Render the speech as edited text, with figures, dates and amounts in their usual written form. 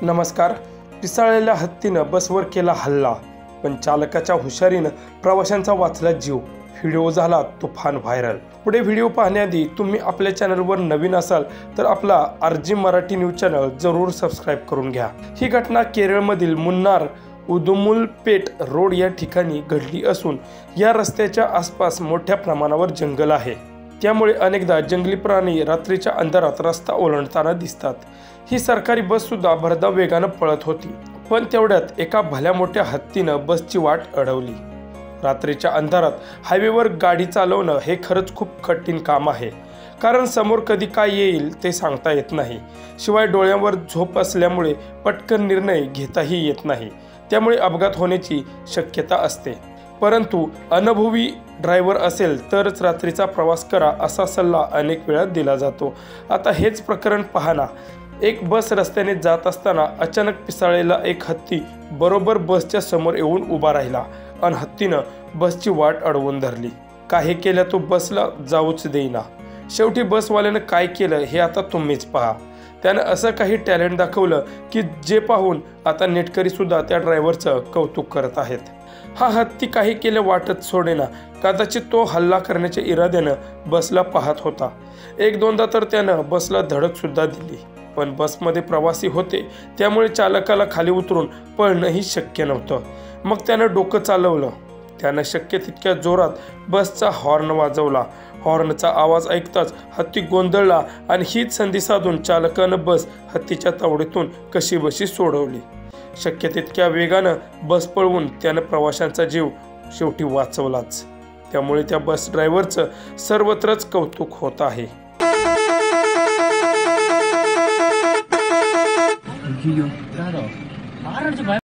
नमस्कार। पिसाळलेल्या हत्तीनं बसवर केला हल्ला, पण चालकाच्या हुशारीनं प्रवाशांचा वाचला जीव। व्हिडिओ झाला तुफान व्हायरल। पुढे व्हिडिओ पाहण्याआधी तुम्ही आपल्या चॅनलवर नवीन असाल तर आपला आरजी मराठी न्यूज चॅनल जरूर सबस्क्राइब करून घ्या। ही घटना केरळमधील मुन्नार उदुमुलपेट रोड या ठिकाणी घडली असून या रस्त्याच्या आसपास मोठ्या प्रमाणावर जंगल आहे। त्यामुळे अनेकदा जंगली प्राणी रात्रीच्या अंधारात रस्ता ओलांडताना दिसतात। ही सरकारी बस सुद्धा भरधाव वेगाने पळत होती, पण तेवढ्यात एका भल्या मोठ्या हत्तीनं बसची वाट अडवली। रात्रीच्या अंधारात हायवेवर गाडी चालवणं हे खरंच खूप कठीण काम आहे, कारण समोर कधी काय येईल ते सांगता येत नाही। शिवाय डोळ्यांवर झोप असल्यामुळे पटकन निर्णय घेताही येत नाही, त्यामुळे अपघात होण्याची शक्यता असते। परंतु अनुभवी ड्रायव्हर असेल तरच रात्रीचा प्रवास करा असा सल्ला अनेक वेळा दिला जातो। आता हेच प्रकरण पाहना। एक बस रस्त्याने जात असताना अचानक पिसाळलेला एक हत्ती बरोबर बसच्या समोर येऊन उभा राहिला आणि हत्तीनं बसची वाट अडवून धरली। काही केल्या तो बसला जाऊच देईना। शेवटी बसवाल्यानं काय केलं हे आता तुम्हीच पहा। त्यानं असं काही टॅलेंट दाखवलं की जे पाहून आता नेटकरी सुद्धा त्या ड्रायव्हरचं कौतुक करत आहेत। हा हत्ती काही केले वाटत सोडेना। कदाचित तो हल्ला करण्याच्या इराद्यानं बसला पाहत होता। एक दोनदा तर त्यानं बसला धडक सुद्धा दिली, पण बसमध्ये प्रवासी होते त्यामुळे चालकाला खाली उतरून पळणंही शक्य नव्हतं। मग त्यानं डोकं चालवलं। त्यानं शक्य तितक्या जोरात बसचा हॉर्न वाजवला। हॉर्नचा आवाज ऐकताच हत्ती गोंधळला आणि हीच संधी साधून चालकानं बस हत्तीच्या तावडीतून कशीबशी सोडवली। शक्य तितक्या वेगानं बस पळवून त्यानं प्रवाशांचा जीव शेवटी वाचवलाच। त्यामुळे त्या बस ड्रायव्हरचं सर्वत्रच कौतुक होत आहे।